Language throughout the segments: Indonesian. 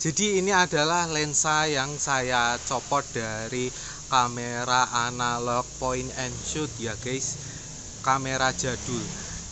Jadi ini adalah lensa yang saya copot dari kamera analog point and shoot ya guys, kamera jadul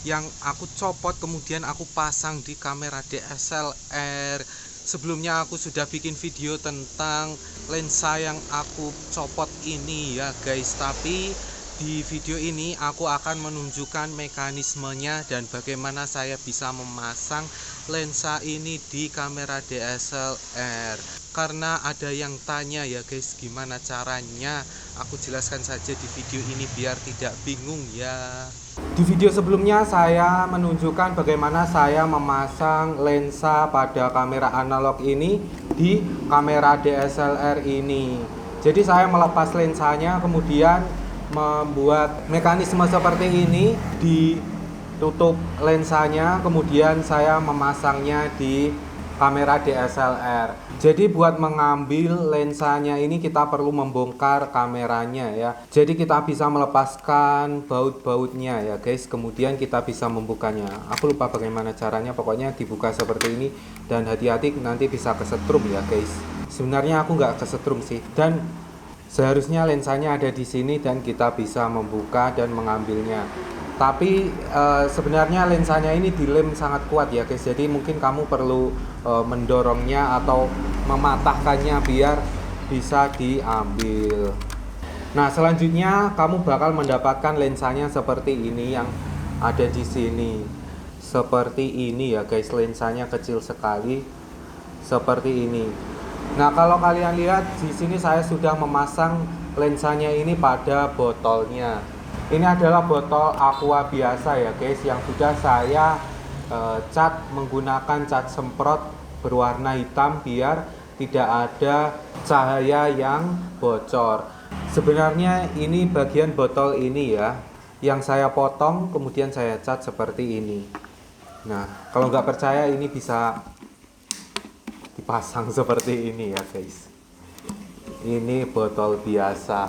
yang aku copot kemudian aku pasang di kamera DSLR. Sebelumnya aku sudah bikin video tentang lensa yang aku copot ini ya guys, tapi di video ini aku akan menunjukkan mekanismenya dan bagaimana saya bisa memasang lensa ini di kamera DSLR. Karena ada yang tanya ya guys, gimana caranya, aku jelaskan saja di video ini biar tidak bingung ya. Di video sebelumnya saya menunjukkan bagaimana saya memasang lensa pada kamera analog ini di kamera DSLR ini. Jadi saya melepas lensanya, kemudian membuat mekanisme seperti ini, ditutup lensanya, kemudian saya memasangnya di kamera DSLR. Jadi buat mengambil lensanya ini kita perlu membongkar kameranya ya. Jadi kita bisa melepaskan baut-bautnya ya guys, kemudian kita bisa membukanya. Aku lupa bagaimana caranya, pokoknya dibuka seperti ini dan hati-hati nanti bisa kesetrum ya guys. Sebenarnya aku nggak kesetrum sih, dan seharusnya lensanya ada di sini dan kita bisa membuka dan mengambilnya. Tapi sebenarnya lensanya ini dilem sangat kuat ya guys. Jadi mungkin kamu perlu mendorongnya atau mematahkannya biar bisa diambil. Nah, selanjutnya kamu bakal mendapatkan lensanya seperti ini yang ada di sini. Seperti ini ya guys, lensanya kecil sekali. Seperti ini. Nah, kalau kalian lihat di sini saya sudah memasang lensanya ini pada botolnya. Ini adalah botol aqua biasa ya guys, yang sudah saya cat menggunakan cat semprot berwarna hitam biar tidak ada cahaya yang bocor. Sebenarnya ini bagian botol ini ya, yang saya potong kemudian saya cat seperti ini. Nah, kalau nggak percaya ini bisa dipasang seperti ini ya guys. Ini botol biasa.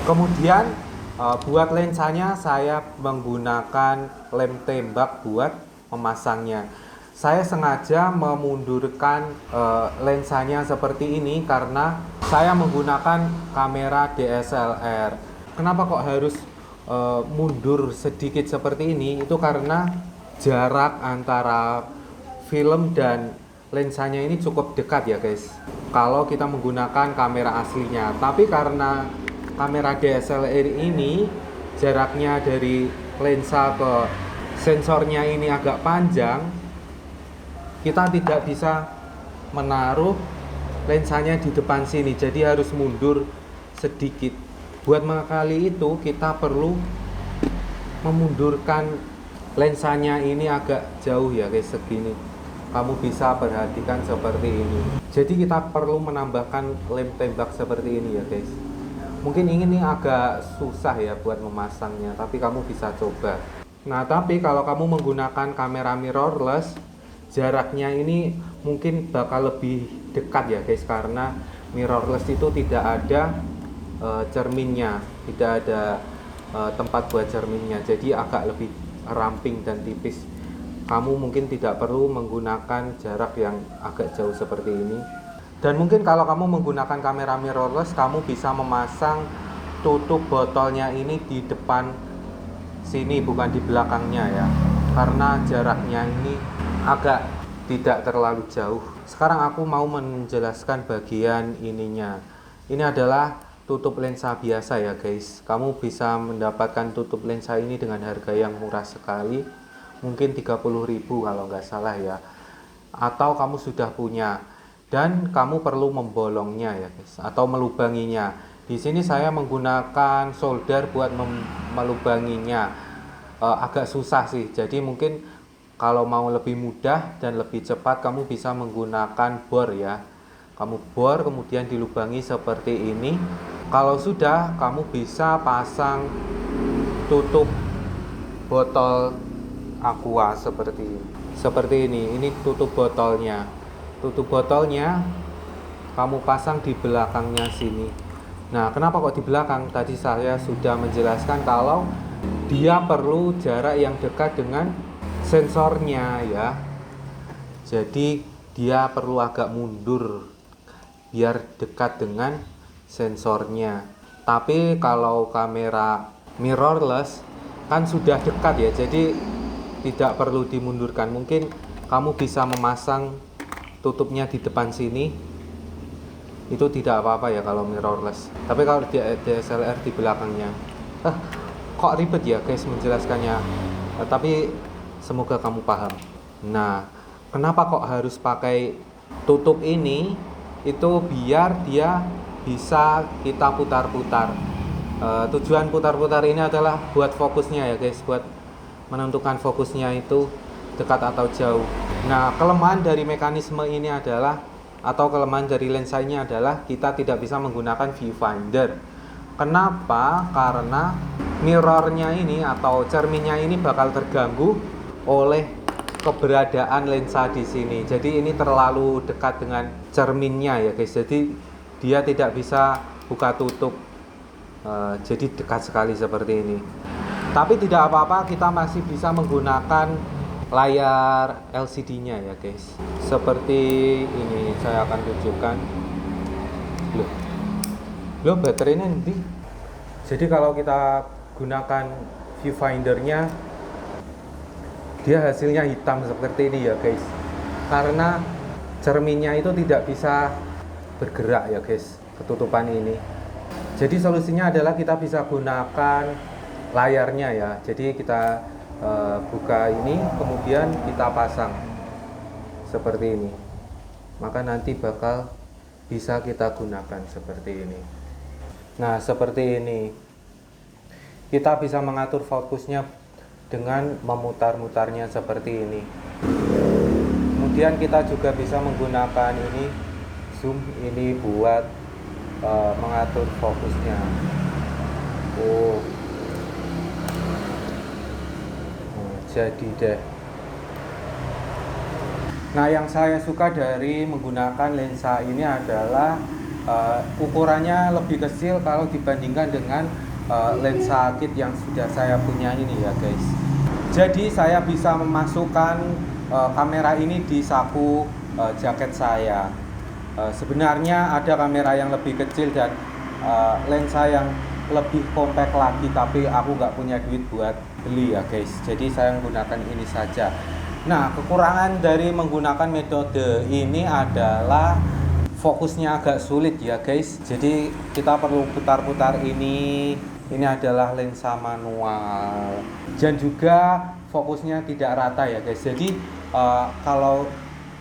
Kemudian buat lensanya saya menggunakan lem tembak buat memasangnya. Saya sengaja memundurkan lensanya seperti ini karena saya menggunakan kamera DSLR. Kenapa kok harus mundur sedikit seperti ini? Itu karena jarak antara film dan lensanya ini cukup dekat ya guys, kalau kita menggunakan kamera aslinya. Tapi karena kamera DSLR ini jaraknya dari lensa ke sensornya ini agak panjang, kita tidak bisa menaruh lensanya di depan sini, jadi harus mundur sedikit. Buat mengakali itu kita perlu memundurkan lensanya ini agak jauh ya guys, segini. Kamu bisa perhatikan seperti ini. Jadi kita perlu menambahkan lem tembak seperti ini ya guys. Mungkin ini agak susah ya buat memasangnya, tapi kamu bisa coba. Nah, tapi kalau kamu menggunakan kamera mirrorless, jaraknya ini mungkin bakal lebih dekat ya guys, karena mirrorless itu tidak ada cerminnya, tidak ada tempat buat cerminnya, jadi agak lebih ramping dan tipis. Kamu mungkin tidak perlu menggunakan jarak yang agak jauh seperti ini. Dan mungkin kalau kamu menggunakan kamera mirrorless, kamu bisa memasang tutup botolnya ini di depan sini, bukan di belakangnya ya, karena jaraknya ini agak tidak terlalu jauh. Sekarang aku mau menjelaskan bagian ininya. Ini adalah tutup lensa biasa ya guys. Kamu bisa mendapatkan tutup lensa ini dengan harga yang murah sekali, mungkin 30.000 kalau nggak salah ya, atau kamu sudah punya dan kamu perlu membolongnya ya guys, atau melubanginya. Di sini saya menggunakan solder buat melubanginya. Agak susah sih, jadi mungkin kalau mau lebih mudah dan lebih cepat kamu bisa menggunakan bor ya. Kamu bor kemudian dilubangi seperti ini. Kalau sudah, kamu bisa pasang tutup botol aqua seperti ini. Ini tutup botolnya. Tutup botolnya kamu pasang di belakangnya sini. Nah, kenapa kok di belakang? Tadi saya sudah menjelaskan kalau dia perlu jarak yang dekat dengan sensornya ya. Jadi dia perlu agak mundur biar dekat dengan sensornya. Tapi kalau kamera mirrorless kan sudah dekat ya, jadi tidak perlu dimundurkan. Mungkin kamu bisa memasang tutupnya di depan sini, itu tidak apa-apa ya kalau mirrorless. Tapi kalau di DSLR di belakangnya, kok ribet ya guys menjelaskannya. Tapi semoga kamu paham. Nah, kenapa kok harus pakai tutup ini? Itu biar dia bisa kita putar-putar. Tujuan putar-putar ini adalah buat fokusnya ya guys, buat menentukan fokusnya itu dekat atau jauh. Nah, kelemahan dari mekanisme ini adalah, atau kelemahan dari lensa ini adalah kita tidak bisa menggunakan viewfinder. Kenapa? Karena mirrornya ini atau cerminnya ini bakal terganggu oleh keberadaan lensa di sini. Jadi ini terlalu dekat dengan cerminnya ya guys. Jadi dia tidak bisa buka tutup. Jadi dekat sekali seperti ini. Tapi tidak apa-apa, kita masih bisa menggunakan layar LCD-nya ya guys. Seperti ini saya akan tunjukkan. Loh baterainya nanti. Jadi kalau kita gunakan viewfindernya, dia hasilnya hitam seperti ini ya guys, karena cerminnya itu tidak bisa bergerak ya guys, ketutupan ini. Jadi solusinya adalah kita bisa gunakan layarnya ya. Jadi kita buka ini, kemudian kita pasang seperti ini, maka nanti bakal bisa kita gunakan seperti ini. Nah seperti ini, kita bisa mengatur fokusnya dengan memutar-mutarnya seperti ini. Kemudian kita juga bisa menggunakan ini zoom ini buat mengatur fokusnya. Jadi deh. Nah, yang saya suka dari menggunakan lensa ini adalah ukurannya lebih kecil kalau dibandingkan dengan lensa kit yang sudah saya punya ini ya guys. Jadi saya bisa memasukkan kamera ini di saku jaket saya. Sebenarnya ada kamera yang lebih kecil dan lensa yang lebih compact lagi, tapi aku nggak punya duit buat beli ya guys. Jadi saya menggunakan ini saja. Nah, kekurangan dari menggunakan metode ini adalah fokusnya agak sulit ya guys. Jadi kita perlu putar-putar ini. Ini adalah lensa manual dan juga fokusnya tidak rata ya guys. Jadi kalau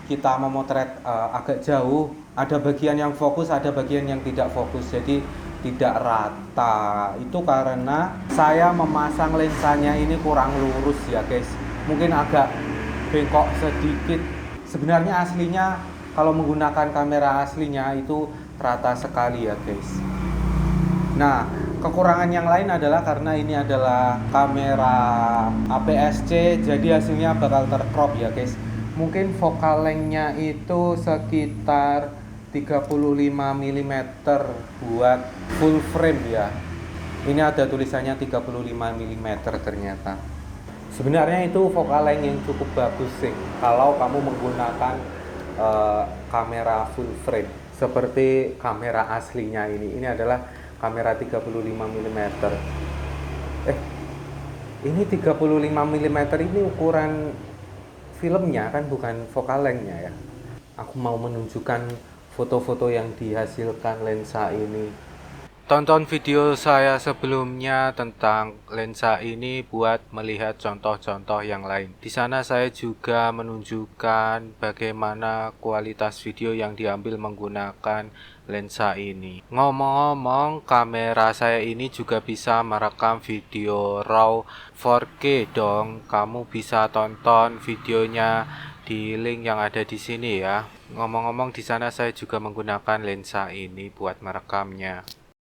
kita memotret agak jauh, ada bagian yang fokus, ada bagian yang tidak fokus, jadi tidak rata. Itu karena saya memasang lensanya ini kurang lurus ya guys, mungkin agak bengkok sedikit. Sebenarnya aslinya kalau menggunakan kamera aslinya itu rata sekali ya guys. Nah, kekurangan yang lain adalah karena ini adalah kamera APS-C, jadi hasilnya bakal tercrop ya guys. Mungkin focal length-nya itu sekitar 35 mm buat full frame ya. Ini ada tulisannya 35 mm ternyata. Sebenarnya itu focal length yang cukup bagus sih kalau kamu menggunakan kamera full frame seperti kamera aslinya ini. Ini adalah kamera 35 mm. Ini 35 mm ini ukuran filmnya kan, bukan focal length-nya ya. Aku mau menunjukkan foto-foto yang dihasilkan lensa ini. Tonton video saya sebelumnya tentang lensa ini buat melihat contoh-contoh yang lain. Di sana saya juga menunjukkan bagaimana kualitas video yang diambil menggunakan lensa ini. Ngomong-ngomong, kamera saya ini juga bisa merekam video RAW 4K dong. Kamu bisa tonton videonya di link yang ada di sini ya. Ngomong-ngomong, di sana saya juga menggunakan lensa ini buat merekamnya.